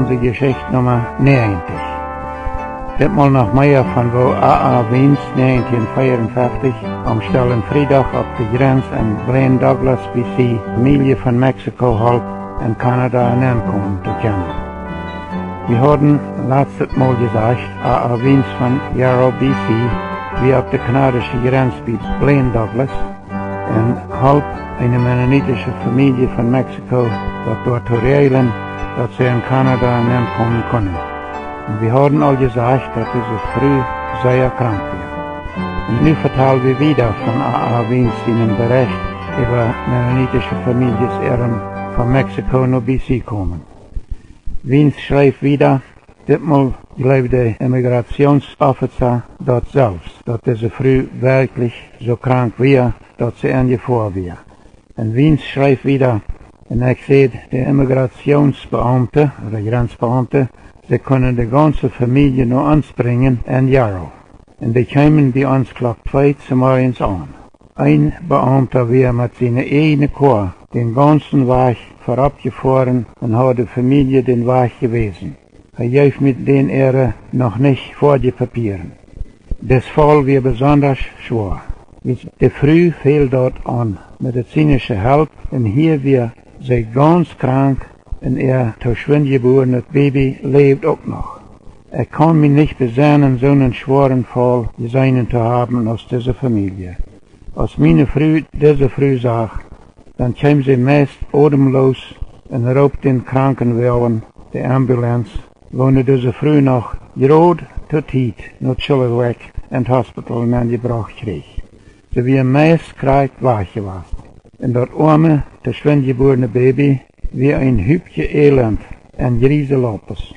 Onse Jeschicht Nummer 90. Ditmal noch mehr von wo A.A. Wiens 1954 am Stellen Freitag auf der Grenze in Blaine Douglas, BC, Familie von Mexiko halb in Kanada ankommen zu kennen. Wir haben letztes Mal gesagt, A.A. Wiens von Yarrow, BC, wie auf der kanadischen Grenze bei Blaine Douglas und halb eine mennonitische Familie von Mexiko dort zu regeln, dass sie in Kanada ankommen können. Und wir haben all gesagt, dass sie so früh sehr krank wird. Und nun vertellen wir wieder von A.A. Wiens seinen Bericht über mennonitische Familien von Mexiko nach BC kommen. Wiens schreibt wieder, diesmal glaubt der Immigrationsoffizier dort selbst, dass sie früh wirklich so krank war, dass sie angefahren war. Und Wiens schreibt wieder, und ich sehe, der Immigrationsbeamte, oder Grenzbeamte, sie können die ganze Familie noch anspringen in Yarrow. Und die kamen bei uns Klock 2 zum Morgens an. Ein Beamter war mit seiner eigenen Chor den ganzen Weg vorabgefahren und hat die Familie den Weg gewesen. Er gab mit den noch nicht vor die Papieren. Das Fall war besonders schwer. Die Früh fehlt dort an medizinischer Hilfe und hier wir sie ganz krank und durch Schwind geborenes Baby lebt auch noch. Ich kann mich nicht besinnen, so einen schweren Fall gesehen zu haben aus dieser Familie. Als meine Frau diese Früh sah, dann kam sie meist atemlos und raubt den Krankenwagen, die Ambulanz, wo diese Früh noch gerade zu Tiet nach Chilliwack ins Hospital gebracht krieg. Sie war meist krank wach gewesen. Und das arme, das schwindgeborene Baby, wie ein Hübchen Elend und Grieselopes.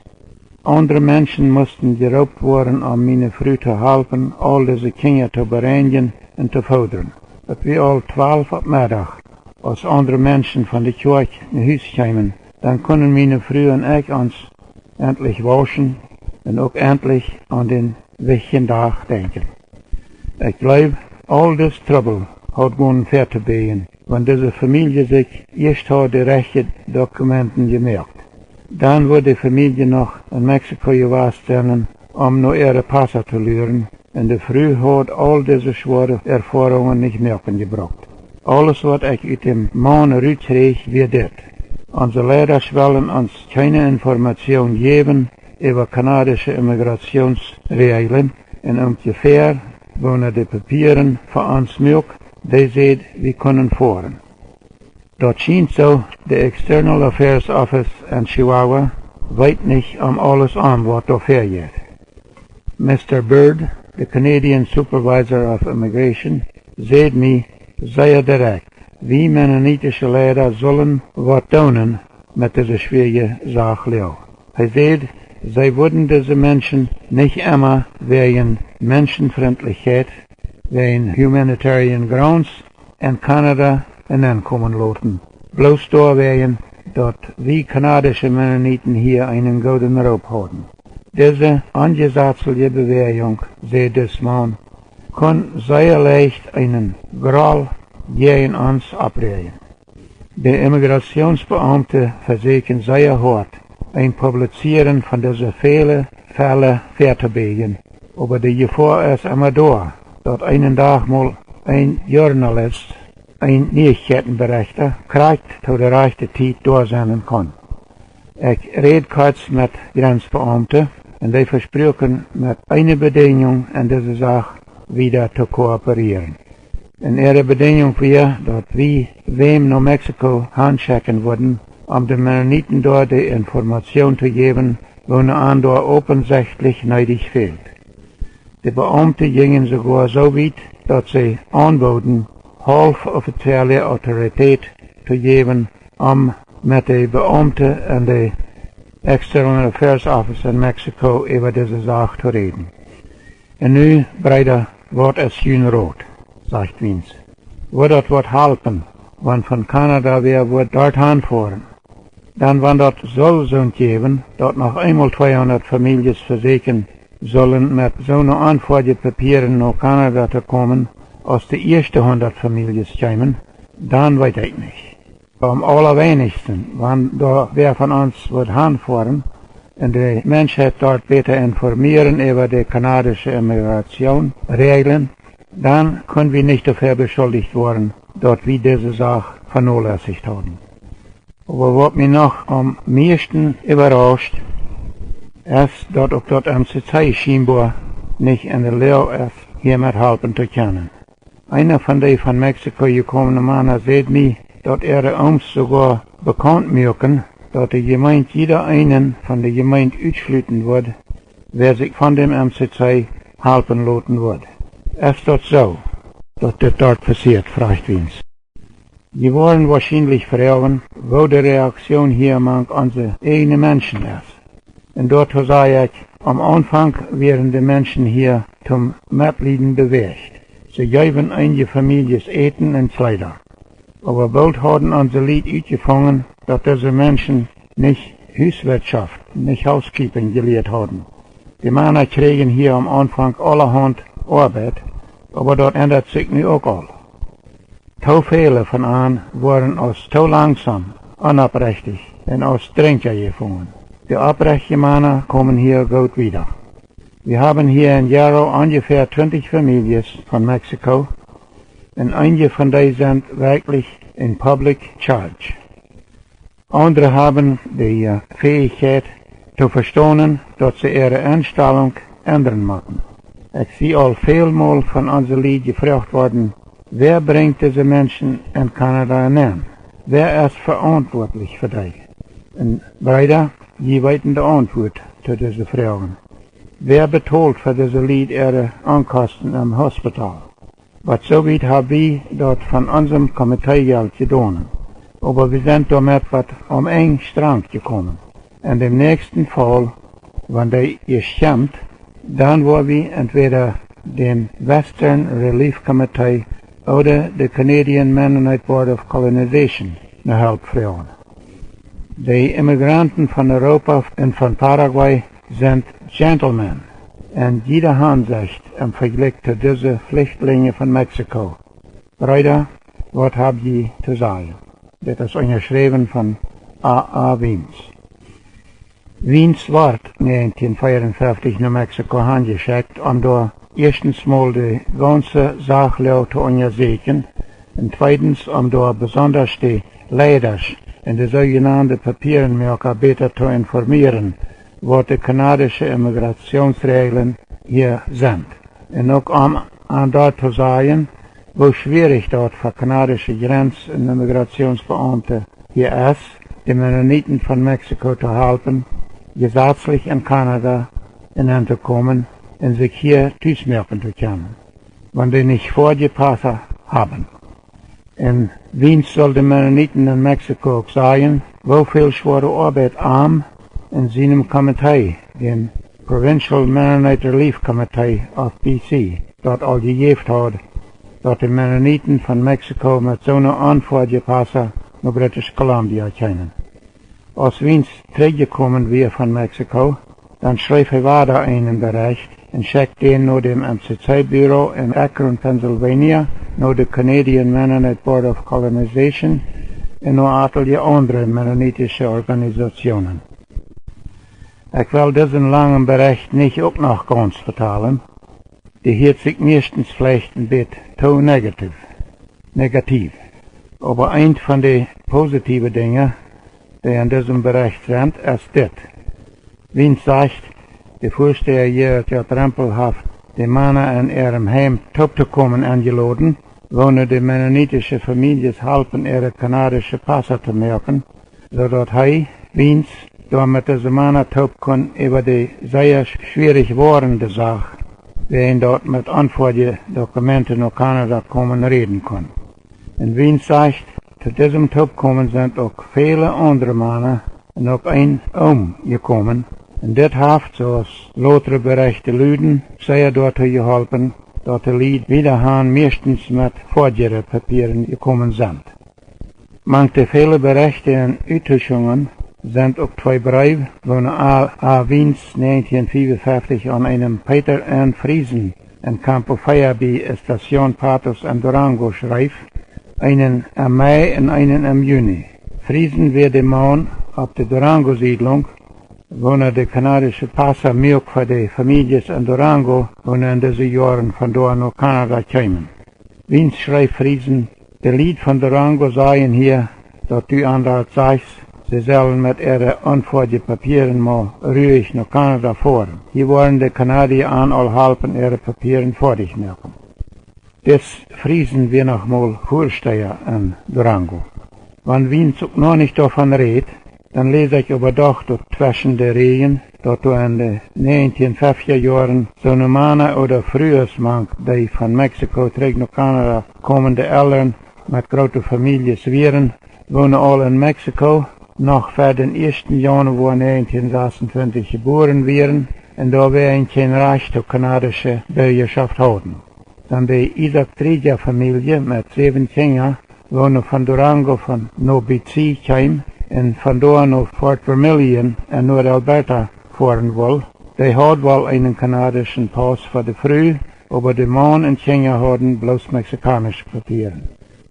Andere Menschen mussten geraubt werden, um meine Frau zu helfen, all diese Kinder zu bereinigen und zu fordern. Es war all 12 am Mittag, als andere Menschen von der Kirche nach Hause kamen, dann können meine Frau und ich uns endlich waschen und auch endlich an den wichtigen Tag denken. Ich glaube, all das Trouble hat gewonnen fertig, wenn diese Familie sich erst die rechten Dokumenten gemerkt. Dann wurde die Familie noch in Mexiko gewesen, noch ihre Pässe zu lernen, und die Früh hat all diese schweren Erfahrungen nicht mehr gebracht. Alles, was ich aus dem Mann rauskrieg, wird das. Unsere Lehrer wollen uns keine Information geben über kanadische Immigrationsregeln und ungefähr, wo die Papieren für uns mögen, die seht, wir können fahren. Dort scheint so, der External Affairs Office in Chihuahua weiß nicht alles an, was da vorgeht. Mr. Bird, der Canadian Supervisor of Immigration, sagt mir sehr direkt, wie mennonitische Lehrer sollen was tun mit dieser schwierigen Sache. Er sagt, sie würden diese Menschen nicht immer wegen Menschenfreundlichkeit, wegen Humanitarian Grounds in Kanada ankommen lassen. Bloß da wegen, dass wie kanadische Mennoniten hier einen guten Raub haben. Diese angesetzliche Bewegung, sagt das Mann, kann sehr leicht einen Groll gegen uns abreden. Die Immigrationsbeamte versuchen sehr hart, ein Publizieren von diesen vielen Fällen fertig, aber die Gefahr ist immer da, dass einen Tag mal ein Journalist, ein Nachrichtenberichter, kriegt zu der rechten Zeit durchsenden kann. Ich rede kurz mit Grenzbeamten und die versprechen mit einer Bedingung in dieser Sache wieder zu kooperieren. Und ihre Bedingung wäre, dass wir wem nach Mexiko handschicken würden, um den Mennoniten dort die Information zu geben, wo eine andere offensichtlich nötig fehlt. Die Beamten gingen sogar so weit, dass sie anboten, halboffizielle Autorität zu geben, um mit den Beamten und den External Affairs Office in Mexiko über diese Sache zu reden. Und nun, Brüder, wird es schön rot, sagt Wiens. Würde das helfen, wenn von Kanada wir dort anfahren? Dann, wenn das soll so geben, dass noch einmal 200 Familien versuchen sollen, mit so einer Anforderungspapieren nach Kanada zu kommen, als die ersten 100 Familien kämen, dann weiß ich nicht. Am allerwenigsten, wenn da wer von uns wird hinfahren, und die Menschheit dort besser informieren über die kanadische Immigration, Regeln, dann können wir nicht dafür beschuldigt worden, dort wie diese Sache vernachlässigt haben. Aber was mich noch am meisten überrascht, ist, dass auch dort Onse scheinbar nicht in der Lehre ist, hier mit helfen zu können. Einer von den von Mexiko gekommenen Männern sagt mir, dass uns sogar bekannt machen, dass die Gemeinde jeder einen von der Gemeinde ausschließen wird, wer sich von dem Onse helfen lassen wird. Ist das so, dass das dort passiert, fragt uns. Die wollen wahrscheinlich fragen, wo die Reaktion hier among unsere eigenen Menschen ist. Und dort sage ich, am Anfang werden die Menschen hier zum Mitleiden bewegt. Sie geben einige Familien Eten und Kleider. Aber bald haben unsere Lied ausgefangen, dass diese Menschen nicht Hauswirtschaft, nicht Housekeeping gelehrt haben. Die Männer kriegen hier am Anfang allerhand Arbeit, aber dort ändert sich nu auch all. Zu viele von ihnen wurden aus zu langsam, unabrechtig und aus Trinker gefangen. Die abrechtigen Männer kommen hier gut wieder. Wir haben hier in Jaro ungefähr 20 Familien von Mexiko und einige von denen sind wirklich in Public Charge. Andere haben die Fähigkeit zu verstehen, dass sie ihre Einstellung ändern müssen. Ich sehe all vielmal von unserem Lied gefragt worden, wer bringt diese Menschen in Kanada hinein? Wer ist verantwortlich für die? Und beide, die weiten die Antwort zu diesen Fragen. Wer bezahlt für diese Lied ihre Ankosten im Hospital? Was so weit haben wir dort von unserem Komiteegeld getan. Aber wir sind damit was um einen Strang gekommen. In dem nächsten Fall, wenn der geschämt, dann wollen wir entweder den Western Relief Committee oder the Canadian Mennonite Board of Colonization nach Hilfe fragen. Die Immigranten von Europa und von Paraguay sind Gentlemen in jeder Hinsicht im Vergleich zu diesen Flüchtlingen von Mexiko. Brüder, was habt ihr zu sagen? Das ist unterschrieben von A.A. Wiens. Wiens wird 1954 nach Mexiko angeschickt, um da erstens mal die ganze Sache zu untersuchen und zweitens, um da besonders die Leaders in die sogenannten Papierenmacher besser zu informieren, was die kanadischen Immigrationsregeln hier sind. Und auch an dort zu sagen, wo schwierig dort für kanadische Grenz- und Immigrationsbeamte hier ist, die Mennoniten von Mexiko zu helfen, gesetzlich in Kanada hineinzukommen und sich hier tüßmerken zu können, wenn die nicht vorgepasst haben. In Wien soll die Mennoniten in Mexiko auch sagen, wo viel schwere Arbeit arm in seinem Komitee, dem Provincial Mennonite Relief Committee of BC, dort all gegeben hat, dass die Mennoniten von Mexiko mit so einer Antwort gepasst nach British Columbia können. Als Wiens zurückgekommen wir von Mexiko, dann schrieb er weiter einen Bericht und schickt den nach dem MCC-Büro in Akron, Pennsylvania, nach der Canadian Mennonite Board of Colonization und nach etliche andere mennonitische Organisationen. Ich will diesen langen Bericht nicht auch noch ganz vertalen. Die hielt sich meistens vielleicht ein bisschen zu negativ. Aber ein von den positiven Dingen, die in diesem Bericht sind, ist das. Wiens sagt, die Vorsteher hier der Trampelhaft die Männer in ihrem Heim zurückzukommen eingeladen, wohnen die mennonitische Familien helfen, ihre kanadische Pässe zu merken, sodass Wiens, da mit diesen Männern zurückkommen über die sehr schwierig werdende Sache, wer ihn dort mit Antwortdokumenten nach Kanada kommen reden kann. Und Wiens sagt, zu diesem Zurückkommen sind auch viele andere Männer und auch ein umgekommen. Und das hat, zoals lautere Berichte lüden, sehr dazu geholfen, dass die Lied wieder meistens mit Papieren gekommen sind. Manche viele Berichte und Enttäuschungen sind auch zwei Briefe, wo A. Wiens 1955 an einem Peter N. Friesen in Campo Fire bei Station Patos in Durango schreibt, einen im Mai und einen im Juni. Friesen wird der Mann auf der Durango-Siedlung, wonen de kanadische Passer milk voor de families in Durango, wonen in deze jaren van door naar Canada komen. Wiens schrijfvriesen, de lied van Durango zeien hier, dat u anderhalb zegt, ze zullen met ihre onvoorde papieren maar ruhig naar Canada voeren. Hier worden de Kanadier aan al halpen ihre papieren fertig maken. Des Friesen wir noch mal voorstellen in Durango. Wenn wiens ook nog niet davon redt, dann lese ich überdacht dort zwischen der Regen, dort in den 1950er Jahren so eine Mana oder frühersmank, die von Mexiko terug nach Kanada kommende Eltern mit großen Familien wären, wohnen alle in Mexiko, noch für den 1. Januar 1926 geboren wären, und da wir kein Recht auf kanadische Bürgerschaft haben. Dann die Isaac-Trieger-Familie mit 7 Kindern wohnen von Durango von No-BC heim und von dort nach Fort Vermilion in Nord-Alberta fahren will. Die hat wohl einen kanadischen Pass für die Früh, aber die Mann und Kinder haben bloß mexikanische Papiere.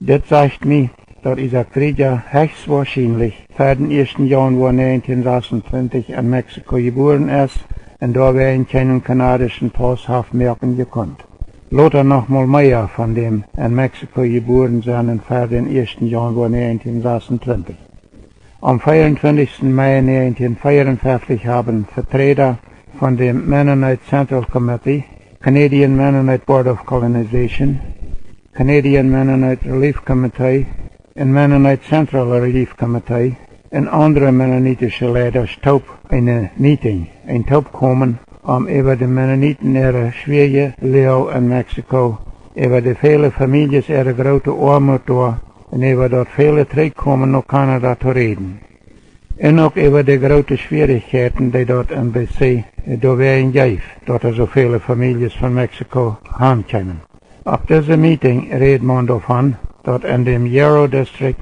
Das sagt mir, dass Isaac Trieger höchstwahrscheinlich für den 1. Januar 1926 in Mexiko geboren ist und da wir keinen kanadischen Pass haben merken gekonnt. Lothar noch mal mehr von dem in Mexiko geboren sein für den 1. Januar 1926. Am 24. Mai 1954 haben Vertreter von dem Mennonite Central Committee, Canadian Mennonite Board of Colonization, Canadian Mennonite Relief Committee und Mennonite Central Relief Committee und andere mennonitische Leiders taub eine Meeting, ein taub kommen, über die Mennoniten ihre schwierige Leo in Mexiko, über die viele Familien ihre große Armut dort und über dort viele zurückkommen nach Kanada zu reden. Und auch über die großen Schwierigkeiten, die dort in BC, da wäre ein Geif, dort so viele Familien von Mexiko heimkommen. Auf dieser Meeting redet man davon, dass in dem Yarrow District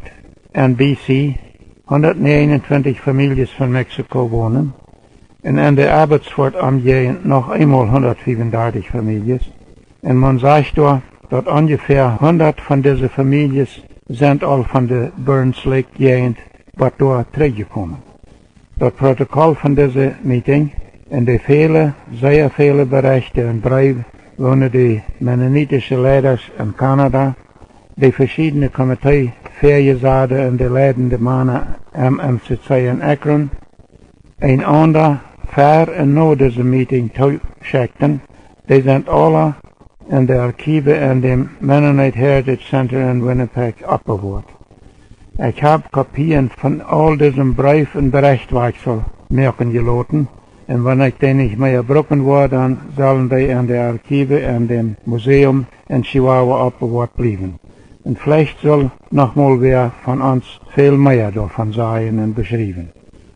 in BC 129 Familien von Mexiko wohnen und in der Abbotsford Gegend noch einmal 135 Familien. Und man sagt da, dass ungefähr 100 von diesen Familien sind all von der Burns Lake Gegend, was da zurückgekommen. Das Protokoll von dieser Meeting und die sehr viele Berichte und Briefe wohnen die mennonitische Leiders in Kanada, die verschiedene Komitee Feriesaden und die leidende Männer MMCC in Akron, ein anderer vor und nach diesem Meeting zuschickten, die sind alle in der Archive in dem Mennonite Heritage Center in Winnipeg abgewahrt. Ich habe Kopien von all diesem Brief und Berichtwechsel merken gelassen, und wenn ich den nicht mehr brauchen will, dann sollen die in der Archive in dem Museum in Chihuahua abgewahrt bleiben. Und vielleicht soll nochmal wer von uns viel mehr davon sagen und beschreiben.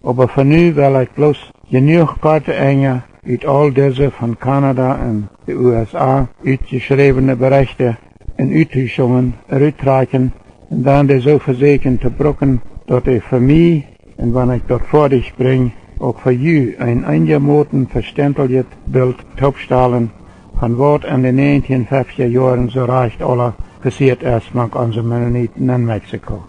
Aber für nu will ich bloß genug korte Enge uit all diese von Kanada und den USA uitgeschriebene Berichte und Uithuisungen uitreichen und dann die so verseken te brücken, dass ich für mich, und wenn ich dort vor dich bring, auch für you ein einigermaßen verständliches Bild aufstellen, von was in den 1950er Jahren so recht aller passiert ist mit unseren Mennoniten in Mexiko.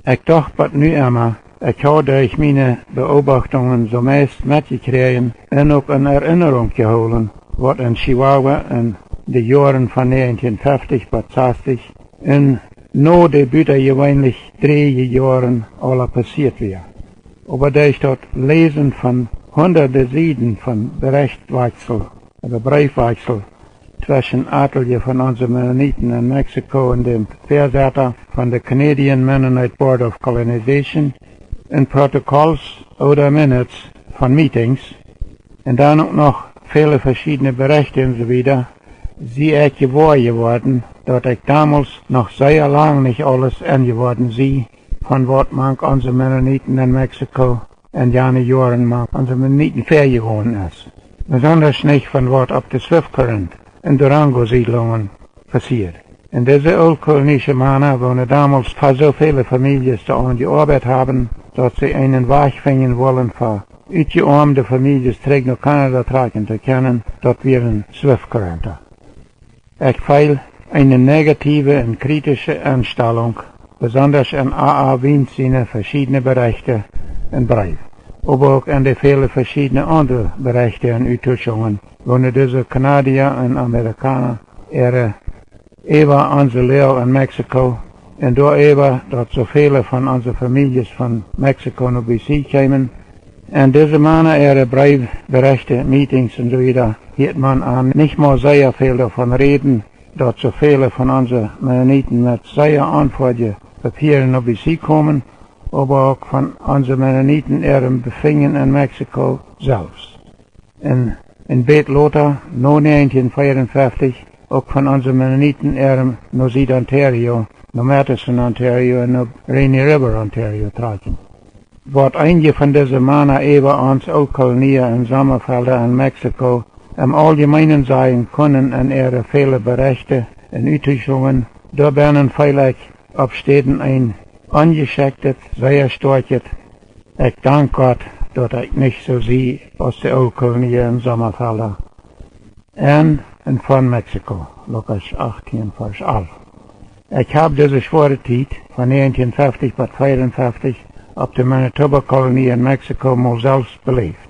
Ich dachte nu immer, ich habe durch meine Beobachtungen so meist mitgekriegt und auch in Erinnerung geholt, was in Chihuahua in den Jahren von 1950 bis 60 und nur die Büter gewöhnlich 3 Jahren alle passiert wäre. Aber durch das Lesen von hunderte Seiten von Berichtwechsel oder Briefwechsel zwischen etliche von unseren Mennoniten in Mexiko und dem Vertreter von der Canadian Mennonite Board of Colonization in Protokolls oder Minutes von Meetings und dann auch noch viele verschiedene Berichte und so wieder, sie echt geworden, dass ich damals noch sehr lang nicht alles angeworden sie, von was man unsere Mennoniten in Mexiko in jene Jahren man unsere Mennoniten vergegangen ist. Besonders nicht von was auf der Swift Current in Durango-Siedlungen passiert. In diese oldkolonische Männer wohnen damals für so viele Familien da gearbeitet haben, dass sie einen Weg finden wollen für uitgearmde Familien zurück nach Kanada tragen zu können, das wären Swift-Currenter. Ich feil eine negative und kritische Einstellung, besonders in AA Wiens seine verschiedene Berichte und Briefe. aber auch an die viele verschiedene andere Bereiche und Uttöchungen, wo diese Kanadier und Amerikaner über unsere Lehre in Mexiko und darüber, dass so viele von unseren Familien von Mexiko nach BC kamen. Und diese Männer Berichte, Meetings und so weiter, hielt man an nicht mal sehr viel davon reden, dass so viele von unseren Mennoniten mit sehr anforderlichen Papieren nach BC kommen, aber auch von unseren Mennoniten ihrem Befinden in Mexiko selbst. In Bet Lothar, no 1954, auch von unseren Mennoniten ihrem nach Süd-Ontario, nach Madison, Ontario und nach Rainy River, Ontario tragen. Wat einige von diesen Männern über uns Kolonien in Sommerfelder in Mexiko im Allgemeinen sagen können in ihre vielen Berichte und Uttöchungen, da werden vielleicht abstehen ein angeschicktes, sehr starkes, ich danke Gott, dass ich nicht so sehe aus der Kolonien in Sommerfelder und von Mexiko, Lukas 18, Vers 11. Ich habe diese schwere Zeit von 1950 bis 1954 auf der Manitoba-Kolonie in Mexiko mal selbst beleefd,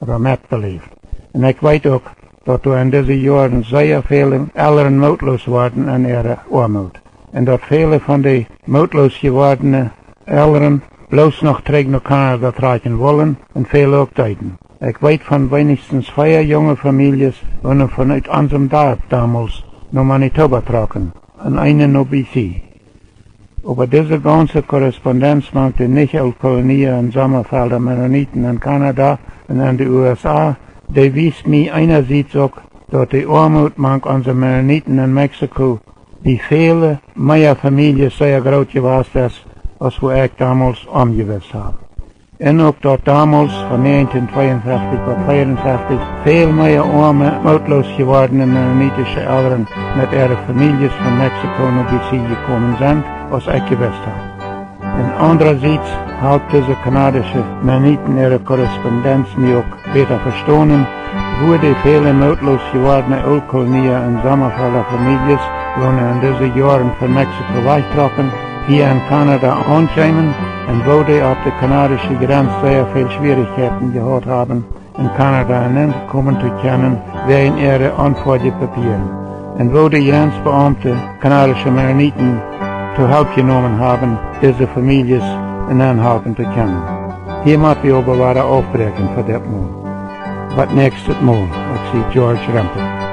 oder mitbeleefd. En ik weet ook dat er in deze jaren zeer veel ouderen moedloos worden in ihre armoede. En dat vele van die moedloos gewordene ouderen bloos nog terug naar Canada trekken willen en veel ook tijden. Ik weet van wenigstens 4 jonge families die vanuit unserem dorp damals naar Manitoba trokken en eine naar BC. Aber diese ganze Korrespondenz machte nicht auf Kolonien in Sommerfelder Mennoniten in Kanada und in den USA. Die wies mir einerseits auch, dass die Armut manch unserer Mennoniten in Mexiko, die viele mehr Familien sehr groß gewesen ist, als wo ich damals umgewiesen habe. Und auch dort damals, von 1952 bis 1954, viel mehr arme, mutlos gewordene mennonitische Eltern mit ihren Familien von Mexiko nach BC gekommen sind, als ich gewusst habe. Und andererseits hat diese kanadische Mennoniten ihre Korrespondenz mir auch besser verstanden, wo die vielen mutlos gewordene Ölkolonien in Sommerfelder Familien, die in diesen Jahren von Mexiko wegtrocken, hier in Kanada ankommen und wo die auf der kanadischen Grenze sehr viel Schwierigkeiten gehabt haben, in Kanada hineinkommen zu können, wegen ihrer Anforderungspapieren. Und wo die Grenzbeamte kanadische Mennoniten zu Hilfe genommen haben, diese Familien hineinhalten zu können. Hier muss wir aber weiter aufbrechen für das Mal. Was nächstes Mal, ich sehe George Rempel.